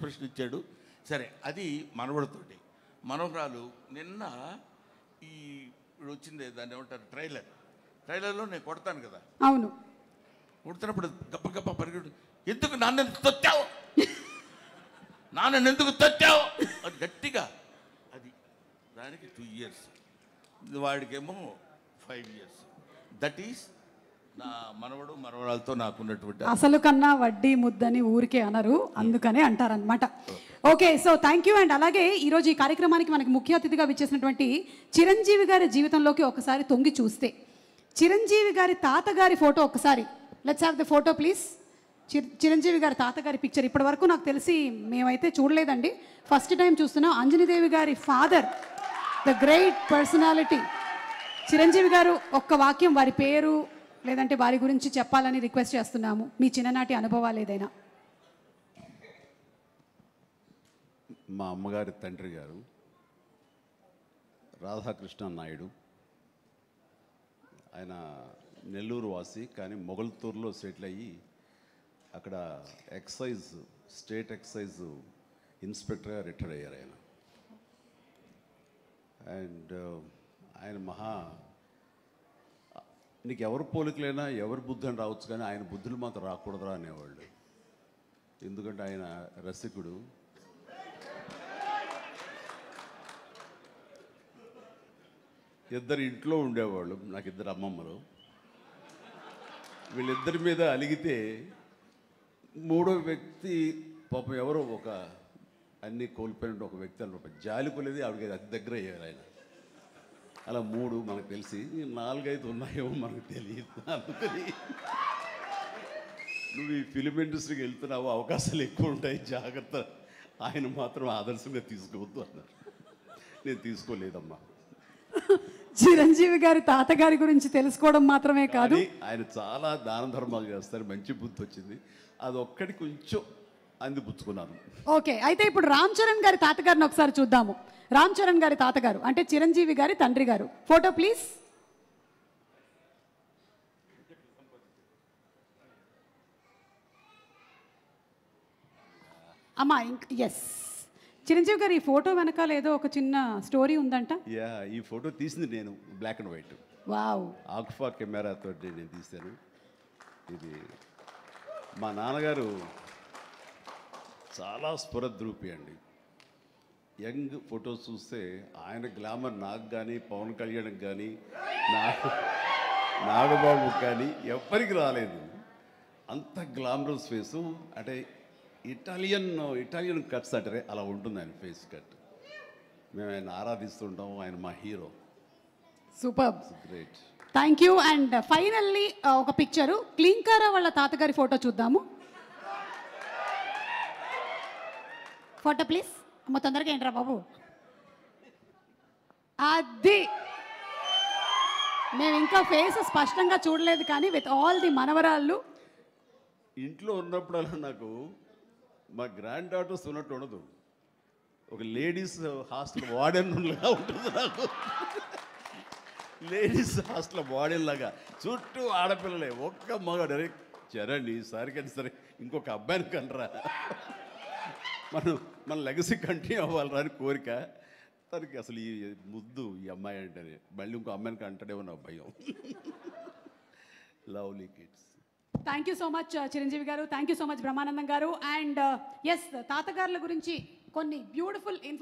Expression ఇచ్చాడు. సరే, అది మనవడితోటి. మనవరాలు నిన్న ఈ ఇప్పుడు వచ్చింది, దాన్ని ఏమంటారు, ట్రైలర్లో నేను కొడతాను కదా, అవును, కొడుతున్నప్పుడు గప్ప గప్ప పరిగెడు, ఎందుకు నాన్న తొత్తావు, నాన్న ఎందుకు తొత్తావు అది గట్టిగా, అది దానికి 2 years, వాడికేమో 5 years. దట్ ఈస్ నా మనవడు మనవరాలతో నాకున్నటువంటి. అసలు కన్నా వడ్డీ ముద్దని ఊరికే అనరు, అందుకనే అంటారనమాట. Okay, so thank you. And అలాగే ఈరోజు ఈ కార్యక్రమానికి మనకి ముఖ్య అతిథిగా విచ్చేసినటువంటి చిరంజీవి గారి జీవితంలోకి ఒకసారి తొంగి చూస్తే, చిరంజీవి గారి తాతగారి ఫోటో ఒకసారి, let's have the photo please. Chiranjeevi గారి తాతగారి పిక్చర్ ఇప్పటి వరకు నాకు తెలిసి మేమైతే చూడలేదండి, ఫస్ట్ టైం చూస్తున్నాం. అంజనీదేవి గారి father, the great personality Chiranjeevi గారు. ఒక్క వాక్యం వారి పేరు లేదంటే వారి గురించి చెప్పాలని రిక్వెస్ట్ చేస్తున్నాము, మీ చిన్ననాటి అనుభవాలు ఏదైనా. మా అమ్మగారి తండ్రి గారు రాధాకృష్ణ నాయుడు. ఆయన నెల్లూరు వాసి, కానీ మొగల్తూరులో సెటిల్ అయ్యి అక్కడ స్టేట్ ఎక్సైజ్ ఇన్స్పెక్టర్గా రిటైర్ అయ్యారు ఆయన. అండ్ ఆయన నీకు ఎవరు పోలికలైనా ఎవరి బుద్ధి అని రావచ్చు, కానీ ఆయన బుద్ధులు మాత్రం రాకూడదురా అనేవాళ్ళు. ఎందుకంటే ఆయన రసికుడు. ఇద్దరు ఇంట్లో ఉండేవాళ్ళు, నాకు 2 అమ్మమ్మలు. వీళ్ళిద్దరి మీద అలిగితే 3వ వ్యక్తి పాపం ఎవరో ఒక అన్నీ కోల్పోయినట్టు ఒక వ్యక్తి అనమాట, జాలిపోలేదు, ఆవిడకి అతి దగ్గర అయ్యారు ఆయన. అలా 3 మనకు తెలిసి 4-5 ఉన్నాయేమో మనకు తెలియదు. అందుకని నువ్వు ఈ ఫిలిం ఇండస్ట్రీకి వెళ్తున్నావు, అవకాశాలు ఎక్కువ ఉంటాయి, జాగ్రత్త, ఆయన మాత్రం ఆదర్శంగా తీసుకోవద్దు అన్నారు. నేను తీసుకోలేదమ్మా. చిరంజీవి గారి తాతగారి గురించి తెలుసుకోవడం మాత్రమే కాదు, ఆయన చాలా దాన ధర్మాలు చేస్తారు, మంచి బుద్ధి వచ్చింది, అది ఒక్కటి కొంచెం అందిపుచ్చుకున్నాను. ఓకే, అయితే ఇప్పుడు రామ్ చరణ్ గారి తాతగారిని ఒకసారి చూద్దాము. రామ్ చరణ్ గారి తాతగారు అంటే చిరంజీవి గారి తండ్రి గారు, ఫోటో ప్లీజ్. అమ్మా, ఎస్, చిరంజీవి గారు ఈ ఫోటో వెనకాల ఏదో ఒక చిన్న స్టోరీ ఉందంట. ఈ ఫోటో తీసింది నేను, బ్లాక్ అండ్ వైట్. వావ్. ఆక్ఫా కెమెరాతో నేను తీశాను. ఇది మా నాన్నగారు చాలా స్ఫురద్రూపి అండి. యంగ్ ఫొటోస్ చూస్తే ఆయన గ్లామర్ నాకు కానీ, పవన్ కళ్యాణ్కి కానీ, నాగబాబుకి కానీ ఎవ్వరికి రాలేదు. అంత గ్లామరస్ ఫేసు, అంటే ఇటాలియన్ కట్స్ అంటారే అలా ఉంటుంది ఆయన ఫేస్ కట్. మేము ఆయన ఆరాధిస్తుంటాం, ఆయన మా hero. Super, great, thank you. And finally ఒక పిక్చరు, క్లీంకారా వాళ్ళ తాతగారి ఫోటో చూద్దాము. Photo please. అమ్మ తొందరగా ఏంట్రా బాబు, అది మేము ఇంకా ఫేస్ స్పష్టంగా చూడలేదు, కానీ విత్ ఆల్ ది మనవరాళ్ళు ఇంట్లో ఉన్నప్పుడల్లా నాకు మా గ్రాండ్ డాటర్స్ ఉన్నట్టు ఉండదు, ఒక లేడీస్ హాస్టల్ వార్డెన్లాగా ఉంటుంది నాకు. లేడీస్ హాస్టల్ వార్డెన్ లాగా, చుట్టూ ఆడపిల్లలే, ఒక్క మగాడు. అరే చరణ్, ఈసారికైనా సరే ఇంకొక అబ్బాయిని కనరా, మన లెగసీ కంటిన్యూ అవ్వాలరా అని కోరిక. తనకి అసలు ఈ ముద్దు ఈ అమ్మాయి అంటేనే, మళ్ళీ ఇంకో అమ్మాయిని అంటాడేమో నా భయం. Lovely kids. Thank you so much Chiranjeevi garu, thank you so much Brahmanandam garu. And yes, తాతగారుల గురించి కొన్ని బ్యూటిఫుల్ ఇన్ఫర్మేషన్